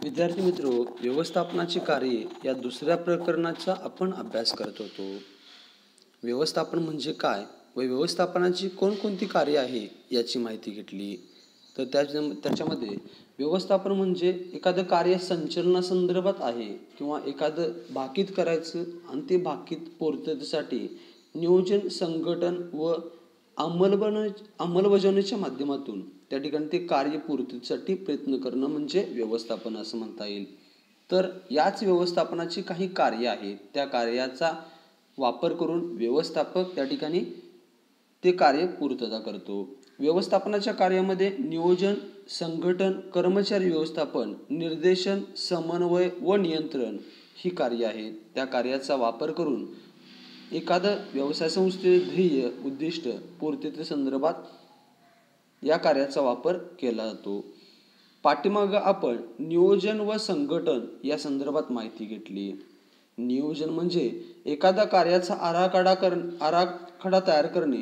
विद्यार्थी मित्रो, व्यवस्थापनाची कार्ये या दुसऱ्या प्रकरणाचा आपण अभ्यास करत होतो. व्यवस्थापन म्हणजे काय व व्यवस्थापनाची कोणकोणती कार्ये आहे याची माहिती घेतली. तर त्याच्यामध्ये व्यवस्थापन म्हणजे एखादं कार्य संचलनासंदर्भात आहे किंवा एखादं भाकीत करायचं आणि ते भाकीत पूर्ततेसाठी नियोजन, संघटन व अंमलबजावणीच्या माध्यमातून त्या ठिकाणी ते कार्यपूर्तीसाठी प्रयत्न करणं म्हणजे व्यवस्थापन असं म्हणता येईल. तर याच व्यवस्थापनाची काही कार्य आहेत. त्या कार्याचा वापर करून व्यवस्थापक त्या ठिकाणी ते कार्य पूर्तता करतो. व्यवस्थापनाच्या कार्यामध्ये नियोजन, संघटन, कर्मचारी व्यवस्थापन, निर्देशन, समन्वय व नियंत्रण ही कार्य आहेत. त्या कार्याचा वापर करून एखादं व्यवसाय संस्थेचे ध्येय, उद्दिष्ट पूर्ततेसंदर्भात या कार्याचा वापर केला जातो. पाठीमागं आपण नियोजन व संघटन या संदर्भात माहिती घेतली. नियोजन म्हणजे एखाद्या कार्याचा आराखडा तयार करणे,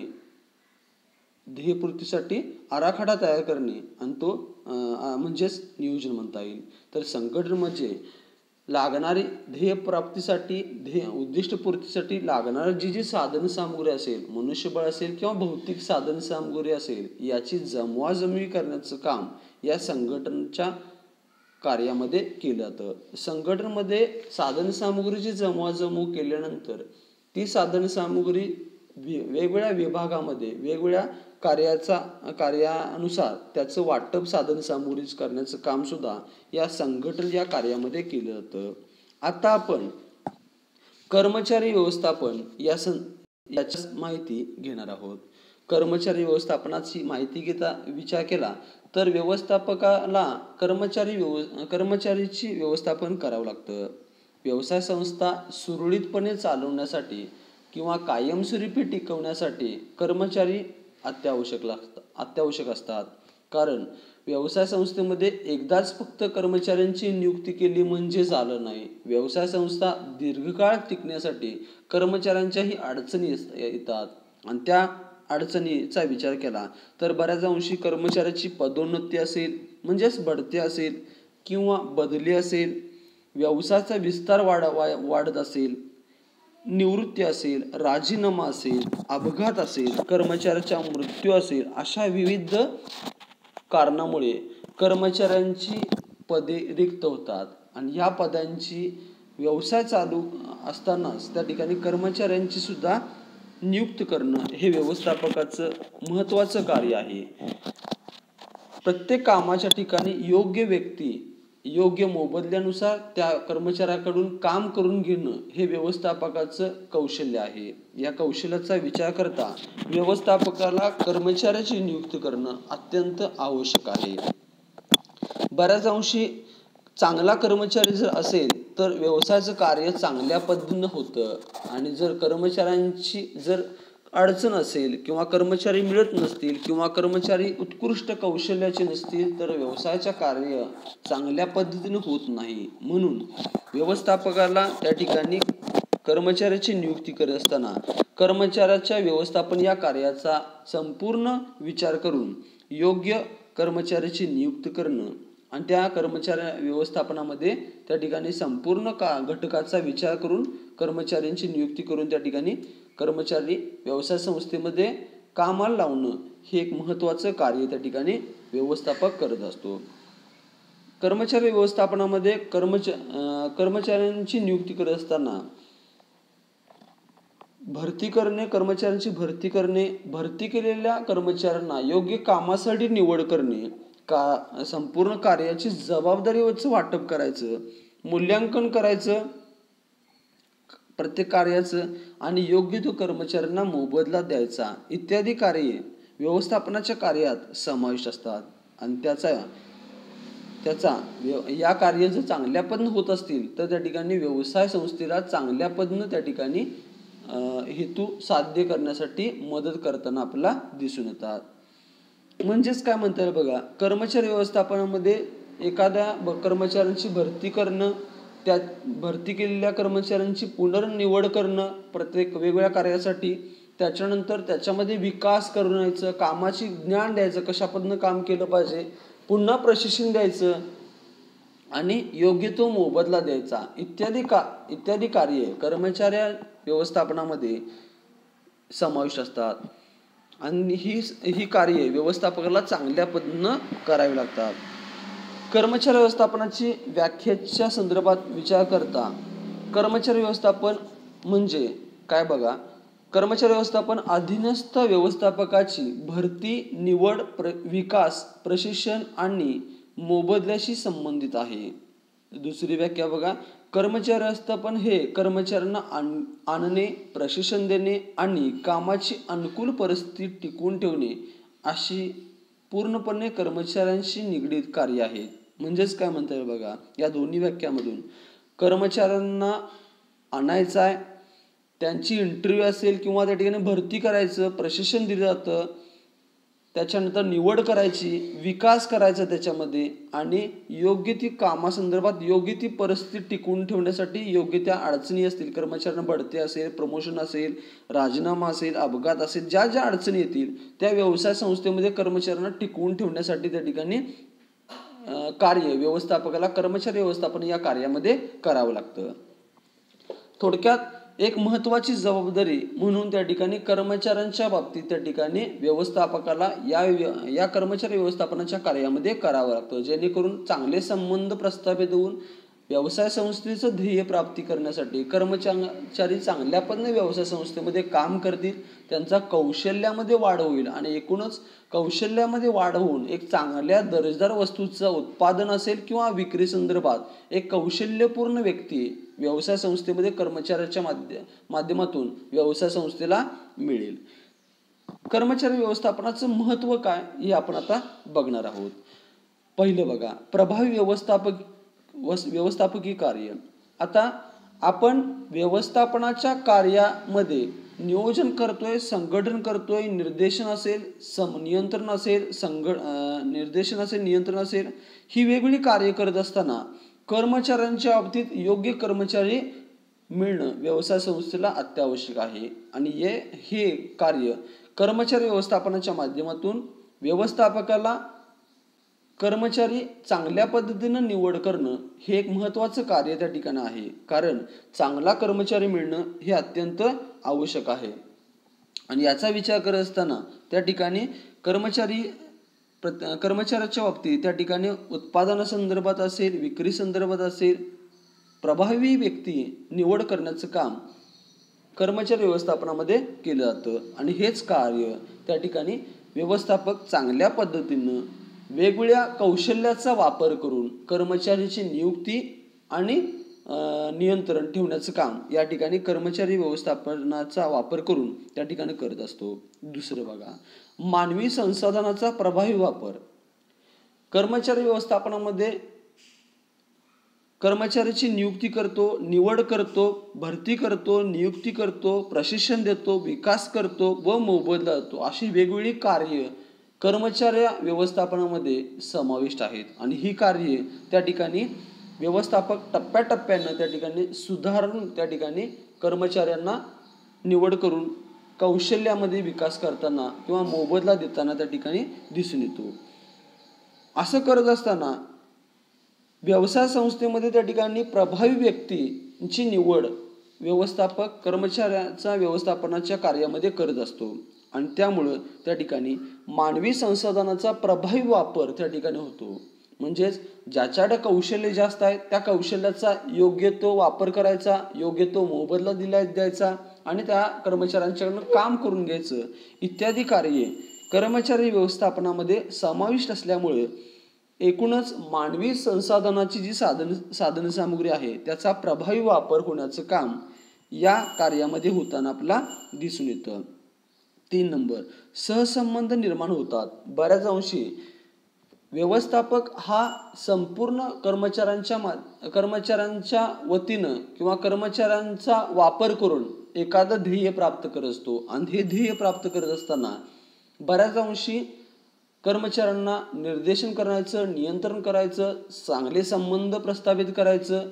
ध्येयपूर्तीसाठी आराखडा तयार करणे आणि तो म्हणजेच नियोजन म्हणता येईल. तर संघटन म्हणजे लागणारी ध्येयप्राप्तीसाठी, उद्दिष्टपूर्तीसाठी लागणारी जी साधन सामुग्री असेल, मनुष्यबळ असेल किंवा भौतिक साधन सामुग्री असेल, याची जमवाजमवी करण्याचं काम या संघटनेच्या कार्यामध्ये केलं जातं. संघटनेमध्ये साधन सामुग्रीची जमवाजमव केल्यानंतर ती साधन सामुग्री वेगवेगळ्या विभागामध्ये वेगवेगळ्या कार्यानुसार त्याचं वाटप साधन सामुग्रीच करण्याचं काम सुद्धा या संघटन या कार्यामध्ये केलं जातं. आता आपण कर्मचारी व्यवस्थापन याची माहिती घेणार आहोत. कर्मचारी व्यवस्थापनाची माहिती घेता विचार केला तर व्यवस्थापकाला कर्मचारीची व्यवस्थापन करावं लागतं. व्यवसाय संस्था सुरळीतपणे चालवण्यासाठी किंवा कायमस्वरूपी टिकवण्यासाठी कर्मचारी अत्यावश्यक असतात. कारण व्यवसाय संस्थेमध्ये एकदाच फक्त कर्मचाऱ्यांची नियुक्ती केली म्हणजे झालं नाही. व्यवसाय संस्था दीर्घकाळ टिकण्यासाठी कर्मचाऱ्यांच्याही अडचणी येतात आणि त्या अडचणीचा विचार केला तर बऱ्याच अंशी कर्मचाऱ्याची पदोन्नती असेल म्हणजेच बढती असेल किंवा बदली असेल, व्यवसायाचा विस्तार वाढत असेल, निवृत्ती असेल, राजीनामा असेल, अपघात असेल, कर्मचाऱ्याचा मृत्यू असेल, अशा विविध कारणामुळे कर्मचाऱ्यांची पदे रिक्त होतात आणि ह्या पदांची व्यवसाय चालू असतानाच त्या ठिकाणी कर्मचाऱ्यांची सुद्धा नियुक्त करणं हे व्यवस्थापकाचं महत्त्वाचं कार्य आहे. प्रत्येक कामाच्या ठिकाणी योग्य व्यक्ती योग्य मोबदल्यानुसार त्या कर्मचाऱ्याकडून काम करून घेणं हे व्यवस्थापकाचं कौशल्य आहे. या कौशल्याचा विचार करता व्यवस्थापकाला कर्मचाऱ्याची नियुक्ती करणं अत्यंत आवश्यक आहे. बऱ्याच अंशी चांगला कर्मचारी जर असेल तर व्यवसायाचं कार्य चांगल्या पद्धतीनं होतं आणि जर कर्मचाऱ्यांची जर अडचण असेल किंवा कर्मचारी मिळत नसतील किंवा कर्मचारी उत्कृष्ट कौशल्याचे नसतील तर व्यवसायाचे कार्य चांगल्या पद्धतीने होत नाही. म्हणून व्यवस्थापकाला त्या ठिकाणी कर्मचाऱ्याची नियुक्ती करत असताना कर्मचाऱ्याच्या व्यवस्थापन या कार्याचा संपूर्ण विचार करून योग्य कर्मचाऱ्याची नियुक्ती करणं आणि त्या कर्मचाऱ्या व्यवस्थापनामध्ये त्या ठिकाणी संपूर्ण घटकाचा विचार करून कर्मचाऱ्यांची नियुक्ती करून त्या ठिकाणी कर्मचारी व्यवसाय संस्थेमध्ये कामाला लावणं हे एक महत्त्वाचं कार्य त्या ठिकाणी व्यवस्थापक करत असतो. कर्मचारी व्यवस्थापनामध्ये कर्मचाऱ्यांची नियुक्ती करत असताना कर्मचाऱ्यांची भरती करणे, भरती केलेल्या कर्मचाऱ्यांना योग्य कामासाठी निवड करणे, संपूर्ण कार्याची जबाबदारीचं वाटप करायचं, मूल्यांकन करायचं प्रत्येक कार्याचं आणि योग्य तो कर्मचाऱ्यांना मोबदला द्यायचा इत्यादी कार्ये व्यवस्थापनाच्या कार्यात समाविष्ट असतात. आणि त्याचा या कार्य जर चांगल्या पद्धतीने होत असतील तर त्या ठिकाणी व्यवसाय संस्थेला चांगल्या पद्धतीने त्या ठिकाणी हेतू साध्य करण्यासाठी मदत करताना आपल्याला दिसून येतात. म्हणजेच काय म्हणता येईल बघा, कर्मचारी व्यवस्थापनामध्ये एखाद्या कर्मचाऱ्यांची भरती करणं, त्या भरती केलेल्या कर्मचाऱ्यांची पुनर्निवड करणं प्रत्येक वेगवेगळ्या कार्यासाठी, त्याच्यानंतर त्याच्यामध्ये विकास करून यायचं, कामाची ज्ञान द्यायचं, कशा पद्धतीनं काम केलं पाहिजे, पुन्हा प्रशिक्षण द्यायचं आणि योग्य तो मोबदला द्यायचा इत्यादी कार्ये कर्मचारी व्यवस्थापनामध्ये समाविष्ट असतात. आणि ही कार्ये व्यवस्थापकाला चांगल्या पद्धतीनं करावी लागतात. कर्मचारी व्यवस्थापनाची व्याख्येच्या संदर्भात विचार करता कर्मचारी व्यवस्थापन म्हणजे काय बघा. कर्मचारी व्यवस्थापन अधीनस्थ व्यवस्थापकाची भरती, निवड, विकास, प्रशिक्षण आणि मोबदल्याशी संबंधित आहे. दुसरी व्याख्या बघा. कर्मचारी व्यवस्थापन हे कर्मचाऱ्यांना आणणे, प्रशिक्षण देणे आणि कामाची अनुकूल परिस्थिती टिकवून ठेवणे अशी पूर्णपणे कर्मचाऱ्यांशी निगडीत कार्य आहेत. म्हणजेच काय म्हणता येईल बघा, या दोन्ही व्याख्यामधून कर्मचाऱ्यांना आणायचं आहे, त्यांची इंटरव्ह्यू असेल किंवा त्या ठिकाणी भरती करायचं, प्रशिक्षण दिलं जातं, त्याच्यानंतर निवड करायची, विकास करायचा त्याच्यामध्ये, आणि योग्य ती कामासंदर्भात योग्य ती परिस्थिती टिकवून ठेवण्यासाठी योग्य त्या अडचणी असतील, कर्मचाऱ्यांना बढती असेल, प्रमोशन असेल, राजीनामा असेल, अपघात असेल, ज्या ज्या अडचणी येतील त्या व्यवसाय संस्थेमध्ये कर्मचाऱ्यांना टिकवून ठेवण्यासाठी त्या ठिकाणी कार्य व्यवस्थापकाला कर्मचारी व्यवस्थापन या कार्यामध्ये करावं लागतं. थोडक्यात एक महत्त्वाची जबाबदारी म्हणून त्या ठिकाणी कर्मचाऱ्यांच्या बाबतीत त्या ठिकाणी व्यवस्थापकाला या कर्मचारी व्यवस्थापनाच्या कार्यामध्ये करावं लागतं, जेणेकरून चांगले संबंध प्रस्थापित होऊन व्यवसाय संस्थेचं ध्येय प्राप्ती करण्यासाठी कर्मचारी चांगल्या पद्धतीने व्यवसाय संस्थेमध्ये काम करतील, त्यांचा कौशल्यामध्ये वाढ होईल आणि एकूणच कौशल्यामध्ये वाढ होऊन एक चांगल्या दर्जेदार वस्तूचं उत्पादन असेल किंवा विक्री संदर्भात एक कौशल्यपूर्ण व्यक्ती व्यवसाय संस्थेमध्ये कर्मचाऱ्याच्या माध्यमातून व्यवसाय संस्थेला मिळेल. कर्मचारी व्यवस्थापनाचं महत्त्व काय हे आपण आता बघणार आहोत. पहिलं बघा, प्रभावी व्यवस्थापकीय कार्य. आता आपण व्यवस्थापनाच्या कार्यामध्ये नियोजन करतोय, संघटन करतोय, निर्देशन असेल, नियंत्रण असेल, ही वेगवेगळी कार्य करत असताना कर्मचाऱ्यांच्या बाबतीत योग्य कर्मचारी मिळणं व्यवसाय संस्थेला अत्यावश्यक आहे. आणि हे कार्य कर्मचारी व्यवस्थापनाच्या माध्यमातून व्यवस्थापकाला कर्मचारी चांगल्या पद्धतीनं निवड करणं हे एक महत्त्वाचं कार्य त्या ठिकाणी आहे, कारण चांगला कर्मचारी मिळणं हे अत्यंत आवश्यक आहे. आणि याचा विचार करत असताना त्या ठिकाणी कर्मचाऱ्याच्या बाबतीत त्या ठिकाणी उत्पादनासंदर्भात असेल, विक्री संदर्भात असेल, प्रभावी व्यक्ती निवड करण्याचं काम कर्मचारी व्यवस्थापनामध्ये केलं जातं. आणि हेच कार्य त्या ठिकाणी व्यवस्थापक चांगल्या पद्धतीनं वेगवेगळ्या कौशल्याचा वापर करून कर्मचाऱ्याची नियुक्ती आणि नियंत्रण ठेवण्याचं काम या ठिकाणी कर्मचारी व्यवस्थापनाचा वापर करून त्या ठिकाणी करत असतो. दुसरं बघा, मानवी संसाधनाचा प्रभावी वापर. कर्मचारी व्यवस्थापनामध्ये कर्मचाऱ्याची नियुक्ती करतो, निवड करतो, भरती करतो, नियुक्ती करतो, प्रशिक्षण देतो, विकास करतो व मोबदला देतो, अशी वेगवेगळी कार्य कर्मचारी व्यवस्थापनामध्ये समाविष्ट आहेत. आणि ही कार्ये त्या ठिकाणी व्यवस्थापक टप्प्याटप्प्यानं त्या ठिकाणी सुधारून त्या ठिकाणी कर्मचाऱ्यांना निवड करून कौशल्यामध्ये विकास करताना किंवा मोबदला देताना त्या ठिकाणी दिसून येतो. असं करत असताना व्यवसाय संस्थेमध्ये त्या ठिकाणी प्रभावी व्यक्तीची निवड व्यवस्थापक कर्मचाऱ्याचा व्यवस्थापनाच्या कार्यामध्ये करत असतो. आणि त्यामुळं त्या ठिकाणी मानवी संसाधनाचा प्रभावी वापर त्या ठिकाणी होतो. म्हणजेच ज्याच्याकडे कौशल्य जास्त आहे त्या कौशल्याचा योग्य तो वापर करायचा, योग्य तो मोबदला द्यायचा आणि त्या कर्मचाऱ्यांच्याकडून काम करून घ्यायचं, इत्यादी कार्ये कर्मचारी व्यवस्थापनामध्ये समाविष्ट असल्यामुळे एकूणच मानवी संसाधनाची जी साधन सामुग्री आहे त्याचा प्रभावी वापर होण्याचं काम या कार्यामध्ये होताना आपल्याला दिसून येतं. 3 नंबर, सहसंबंध निर्माण होतात. बऱ्याच अंशी व्यवस्थापक हा संपूर्ण कर्मचाऱ्यांच्या वतीनं किंवा कर्मचाऱ्यांचा वापर करून एखादं ध्येय प्राप्त करत असतो. आणि हे ध्येय प्राप्त करत असताना बऱ्याच अंशी कर्मचाऱ्यांना निर्देशन करायचं, नियंत्रण करायचं, चांगले संबंध प्रस्थापित करायचं,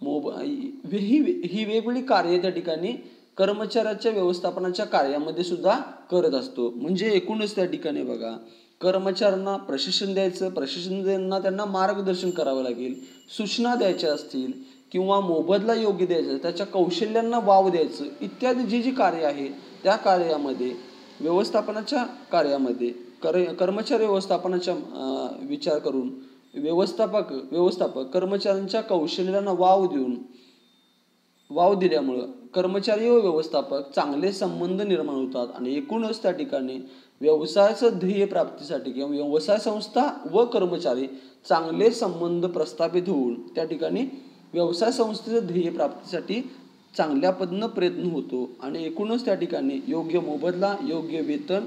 ही वेगवेगळी कार्य त्या ठिकाणी कर्मचाऱ्याच्या व्यवस्थापनाच्या कार्यामध्ये सुद्धा करत असतो. म्हणजे एकूणच त्या ठिकाणी बघा, कर्मचाऱ्यांना प्रशिक्षण द्यायचं, प्रशिक्षण देताना त्यांना मार्गदर्शन करावं लागेल, सूचना द्यायच्या असतील किंवा मोबदला योग्य द्यायचा, त्याच्या कौशल्यांना वाव द्यायचं, इत्यादी जी कार्य आहे त्या कार्यामध्ये व्यवस्थापनाच्या कार्यामध्ये कर्मचारी व्यवस्थापनाच्या विचार करून व्यवस्थापक कर्मचाऱ्यांच्या कौशल्याला वाव दिल्यामुळं कर्मचारी व व्यवस्थापक चांगले संबंध निर्माण होतात आणि एकूणच त्या ठिकाणी व्यवसायाचं ध्येय प्राप्तीसाठी किंवा व्यवसाय संस्था व कर्मचारी चांगले संबंध प्रस्थापित होऊन त्या ठिकाणी व्यवसाय संस्थेचं ध्येय प्राप्तीसाठी चांगल्या पद्धतीनं प्रयत्न होतो आणि एकूणच त्या ठिकाणी योग्य मोबदला, योग्य वेतन,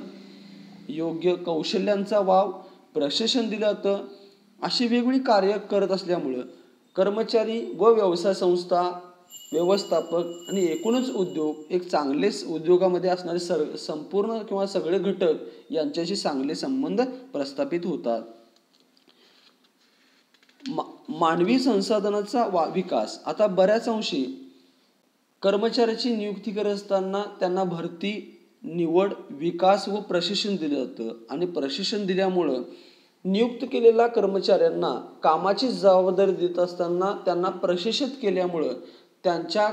योग्य कौशल्यांचा वाव, प्रशिक्षण दिलं जातं. अशी वेगवेगळी कार्य करत असल्यामुळं कर्मचारी व व्यवसाय संस्था, व्यवस्थापक आणि एकूणच उद्योग एक चांगलेच उद्योगामध्ये असणारे संपूर्ण किंवा सगळे घटक यांच्याशी चांगले संबंध प्रस्थापित होतात. मानवी संसाधनाचा विकास. आता बऱ्याच अंशी कर्मचाऱ्याची नियुक्ती करत असताना त्यांना भरती, निवड, विकास व प्रशिक्षण दिलं जातं आणि प्रशिक्षण दिल्यामुळं नियुक्त केलेल्या कर्मचाऱ्यांना कामाची जबाबदारी देत असताना त्यांना प्रशिक्षित केल्यामुळं त्यांच्या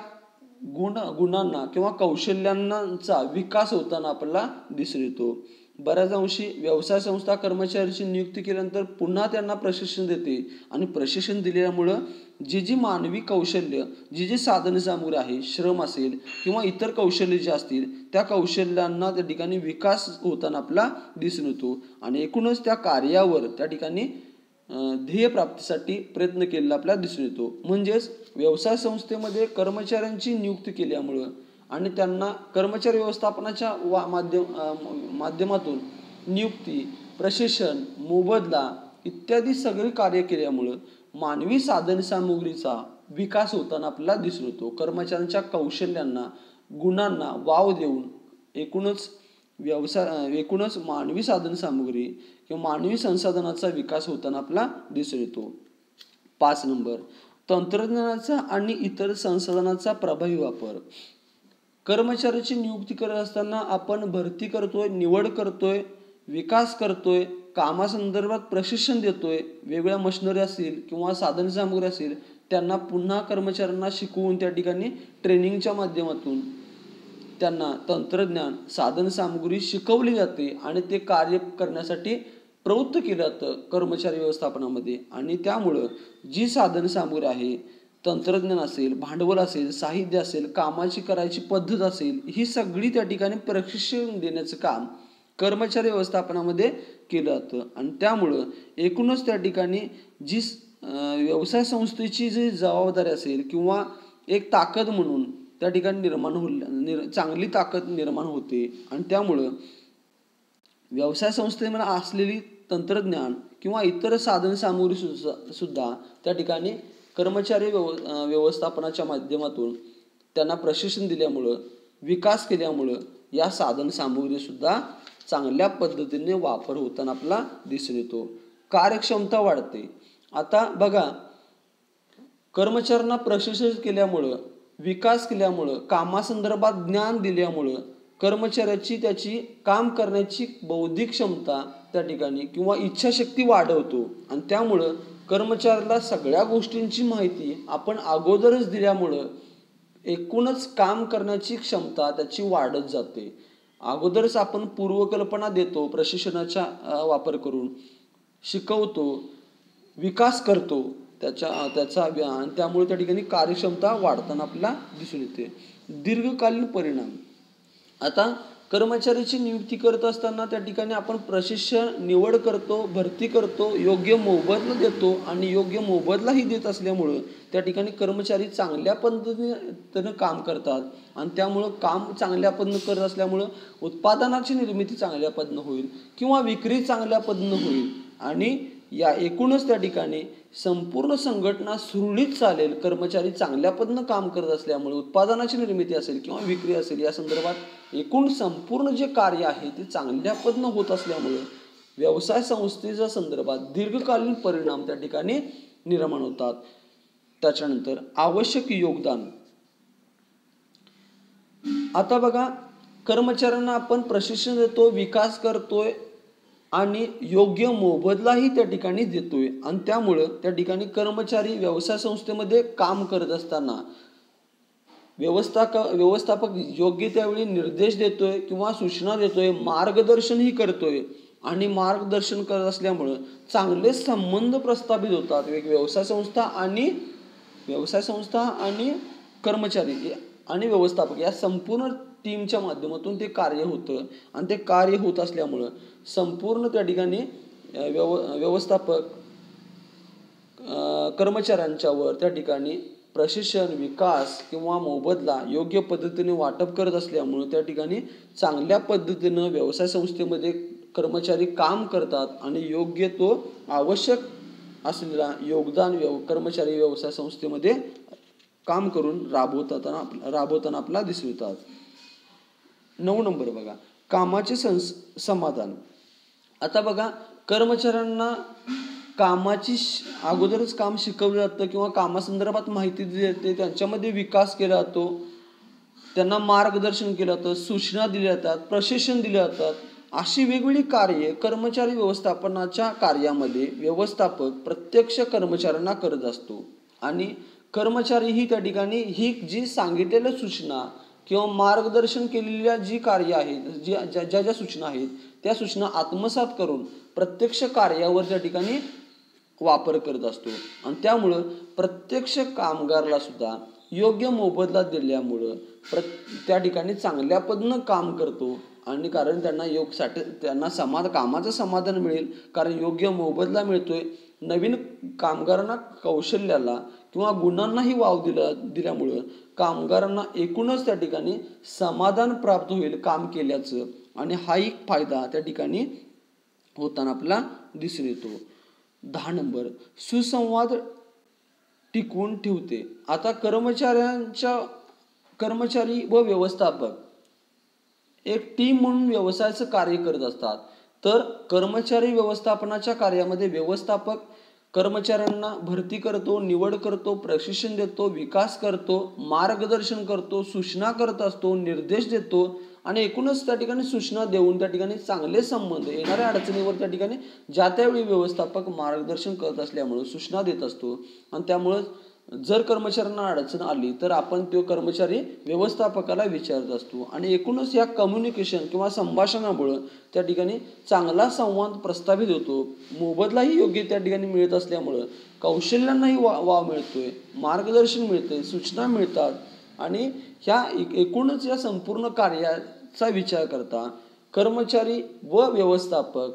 गुणांना किंवा कौशल्यांचा विकास होताना आपल्याला दिसून येतो. बऱ्याच अंशी व्यवसाय संस्था कर्मचाऱ्याची नियुक्ती केल्यानंतर पुन्हा त्यांना प्रशिक्षण देते आणि प्रशिक्षण दिल्यामुळं जी मानवी कौशल्य, जी साधन सामुग्री आहे, श्रम असेल किंवा इतर कौशल्य जे असतील त्या कौशल्यांना त्या ठिकाणी विकास होताना आपला दिसून येतो आणि एकूणच त्या कार्यावर त्या ठिकाणी ध्येय प्राप्तीसाठी प्रयत्न केलेला आपल्याला दिसून येतो. म्हणजेच व्यवसाय संस्थेमध्ये कर्मचाऱ्यांची नियुक्ती केल्यामुळं आणि त्यांना कर्मचारी व्यवस्थापनाच्या माध्यमातून नियुक्ती, प्रशिक्षण, मोबदला इत्यादी सगळी कार्य केल्यामुळं मानवी साधन सामुग्रीचा विकास होताना आपल्याला दिसून येतो. कर्मचाऱ्यांच्या कौशल्यांना, गुणांना वाव देऊन एकूणच मानवी साधन सामुग्री किंवा मानवी संसाधनाचा विकास होताना आपला दिसून येतो. 5 नंबर, तंत्रज्ञानाचा आणि इतर संसाधनाचा प्रभावी वापर. कर्मचाऱ्याची नियुक्ती करत असताना आपण भरती करतोय, निवड करतोय, विकास करतोय, कामासंदर्भात प्रशिक्षण देतोय, वेगवेगळ्या मशिनरी असतील किंवा साधन सामुग्री असेल त्यांना पुन्हा कर्मचाऱ्यांना शिकवून त्या ठिकाणी ट्रेनिंगच्या माध्यमातून त्यांना तंत्रज्ञान, साधन सामुग्री शिकवली जाते आणि ते कार्य करण्यासाठी प्रवृत्त केलं जातं कर्मचारी व्यवस्थापनामध्ये आणि त्यामुळं जी साधन सामुग्री आहे, तंत्रज्ञान असेल, भांडवल असेल, साहित्य असेल, कामाची करायची पद्धत असेल, ही सगळी त्या ठिकाणी प्रशिक्षण देण्याचं काम कर्मचारी व्यवस्थापनामध्ये केलं जातं आणि त्यामुळं एकूणच त्या ठिकाणी जी व्यवसाय संस्थेची जी जबाबदारी असेल किंवा एक ताकद म्हणून त्या ठिकाणी चांगली ताकद निर्माण होते आणि त्यामुळं व्यवसाय संस्थेमध्ये असलेली तंत्रज्ञान किंवा इतर साधन सामुग्री सुद्धा त्या ठिकाणी कर्मचारी व्यवस्थापनाच्या माध्यमातून त्यांना प्रशिक्षण दिल्यामुळं, विकास केल्यामुळं या साधन सामुग्री सुद्धा चांगल्या पद्धतीने वापर होताना आपला दिसून येतो. कार्यक्षमता वाढते. आता बघा, कर्मचाऱ्यांना प्रशिक्षण केल्यामुळं, विकास केल्यामुळं, कामासंदर्भात ज्ञान दिल्यामुळं कर्मचाऱ्याची त्याची काम करण्याची बौद्धिक क्षमता त्या ठिकाणी किंवा इच्छाशक्ती वाढवतो आणि त्यामुळं कर्मचाऱ्याला सगळ्या गोष्टींची माहिती आपण अगोदरच दिल्यामुळं एकूणच काम करण्याची क्षमता त्याची वाढत जाते. अगोदरच आपण पूर्वकल्पना देतो, प्रशिक्षणाचा वापर करून शिकवतो, विकास करतो त्याचा आणि त्यामुळे त्या ठिकाणी कार्यक्षमता वाढताना आपल्याला दिसून येते. दीर्घकालीन परिणाम. आता कर्मचाऱ्याची नियुक्ती करत असताना त्या ठिकाणी आपण प्रशिक्षण, निवड करतो, भरती करतो, योग्य मोबदला देतो आणि योग्य मोबदलाही देत असल्यामुळं त्या ठिकाणी कर्मचारी चांगल्या पद्धतीनं काम करतात आणि त्यामुळं काम चांगल्या पद्धतीनं करत असल्यामुळं उत्पादनाची निर्मिती चांगल्या पद्धतीनं होईल किंवा विक्री चांगल्या पद्धतीनं होईल आणि या एकूणच त्या ठिकाणी संपूर्ण संघटना सुरळीत चालेल. कर्मचारी चांगल्या पद्धतीनं काम करत असल्यामुळे उत्पादनाची निर्मिती असेल किंवा विक्री असेल या संदर्भात एकूण संपूर्ण जे कार्य आहे ते चांगल्या पद्धतीनं होत असल्यामुळे व्यवसाय संस्थेच्या संदर्भात दीर्घकालीन परिणाम त्या ठिकाणी निर्माण होतात. त्याच्यानंतर आवश्यक योगदान. आता बघा, कर्मचाऱ्यांना आपण प्रशिक्षण देतो, विकास करतोय, आणि योग्य मोबदलाही त्या ठिकाणी देतोय आणि त्यामुळं त्या ठिकाणी कर्मचारी व्यवसाय संस्थेमध्ये काम करत असताना व्यवस्थापक योग्य त्यावेळी निर्देश देतोय किंवा सूचना देतोय, मार्गदर्शनही करतोय आणि मार्गदर्शन करत असल्यामुळं चांगले संबंध प्रस्थापित होतात. एक व्यवसाय संस्था आणि कर्मचारी आणि व्यवस्थापक या संपूर्ण टीमच्या माध्यमातून ते कार्य होतं आणि ते कार्य होत असल्यामुळं संपूर्ण त्या ठिकाणी व्यवस्थापक कर्मचाऱ्यांच्यावर त्या ठिकाणी प्रशिक्षण, विकास किंवा मोबदला योग्य पद्धतीने वाटप करत असल्यामुळं त्या ठिकाणी चांगल्या पद्धतीनं व्यवसाय संस्थेमध्ये कर्मचारी काम करतात आणि योग्य तो आवश्यक असलेला योगदान कर्मचारी व्यवसाय संस्थेमध्ये काम करून राबवताना आपला दिसून येतात. 9 नंबर बघा, कामाचे समाधान. आता बघा, कर्मचाऱ्यांना कामाची अगोदरच काम शिकवलं जातं किंवा कामासंदर्भात माहिती दिली जाते, त्यांच्यामध्ये विकास केला जातो, त्यांना मार्गदर्शन केलं जातं, सूचना दिल्या जातात, प्रशिक्षण दिले जातात. अशी वेगवेगळी कार्ये कर्मचारी व्यवस्थापनाच्या कार्यामध्ये व्यवस्थापक प्रत्यक्ष कर्मचाऱ्यांना करत असतो आणि कर्मचारीही त्या ठिकाणी ही जी सांगितलेल्या सूचना किंवा मार्गदर्शन केलेल्या जी कार्य आहेत, ज्या सूचना आहेत, त्या सूचना आत्मसात करून प्रत्यक्ष कार्यावर त्या ठिकाणी वापर करत असतो आणि त्यामुळं प्रत्यक्ष कामगाराला सुद्धा योग्य मोबदला दिल्यामुळं त्या ठिकाणी चांगल्या पद्धतीनं काम करतो आणि कारण त्यांना कामाचं समाधान मिळेल, कारण योग्य मोबदला मिळतोय. नवीन कामगारांना कौशल्याला किंवा गुणांनाही वाव दिल्यामुळं कामगारांना एकूणच त्या ठिकाणी समाधान प्राप्त होईल काम केल्याचं आणि हा एक फायदा त्या ठिकाणी होताना आपला दिसून येतो. 10 नंबर, सुसंवाद टिकवून ठेवते. आता कर्मचारी व व्यवस्थापक एक टीम म्हणून व्यवसायाचं कार्य करत असतात. तर कर्मचारी व्यवस्थापनाच्या कार्यामध्ये व्यवस्थापक कर्मचाऱ्यांना भरती करतो, निवड करतो, प्रशिक्षण देतो, विकास करतो, मार्गदर्शन करतो, सूचना करत असतो, निर्देश देतो आणि एकूणच त्या ठिकाणी सूचना देऊन त्या ठिकाणी चांगले संबंध येणाऱ्या अडचणीवर त्या ठिकाणी ज्या त्यावेळी व्यवस्थापक मार्गदर्शन करत असल्यामुळं सूचना देत असतो आणि त्यामुळं जर कर्मचाऱ्यांना अडचण आली तर आपण तो कर्मचारी व्यवस्थापकाला विचारत असतो आणि एकूणच या कम्युनिकेशन किंवा संभाषणामुळं त्या ठिकाणी चांगला संवाद प्रस्थापित होतो. मोबदलाही योग्य त्या ठिकाणी मिळत असल्यामुळं कौशल्यांनाही वाव मिळतोय, मार्गदर्शन मिळते, सूचना मिळतात आणि ह्या एकूणच या संपूर्ण कार्याचा विचार करता कर्मचारी व व्यवस्थापक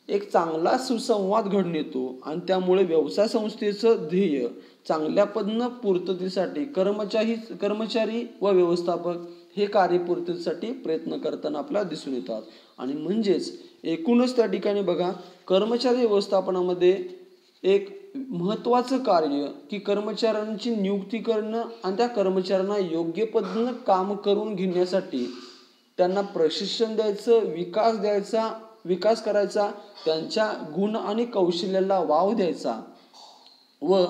एक चांगला सुसंवाद घडून येतो आणि त्यामुळे व्यवसाय संस्थेचं ध्येय चांगल्या पद्धतीनं पूर्ततेसाठी कर्मचारी व व्यवस्थापक हे कार्यपूर्तीसाठी प्रयत्न करताना आपल्याला दिसून येतात. आणि म्हणजेच एकूणच त्या ठिकाणी बघा, कर्मचारी व्यवस्थापनामध्ये एक महत्त्वाचं कार्य की कर्मचाऱ्यांची नियुक्ती करणं आणि त्या कर्मचाऱ्यांना योग्य पद्धतीनं काम करून घेण्यासाठी त्यांना प्रशिक्षण द्यायचं, विकास करायचा, त्यांच्या गुण आणि कौशल्याला वाव द्यायचा व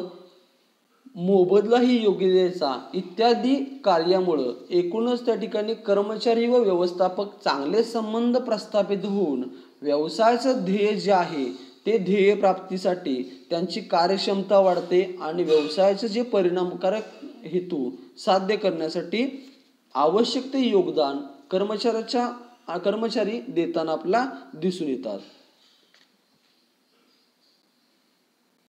मोबदलाही योग्य द्यायचा इत्यादी कार्यामुळं एकूणच त्या ठिकाणी कर्मचारी व व्यवस्थापक चांगले संबंध प्रस्थापित होऊन व्यवसायाचं ध्येय जे आहे ते ध्येय प्राप्तीसाठी त्यांची कार्यक्षमता वाढते आणि व्यवसायाचे जे परिणामकारक हेतू साध्य करण्यासाठी आवश्यक ते योगदान कर्मचारी देताना आपला दिसून येतात.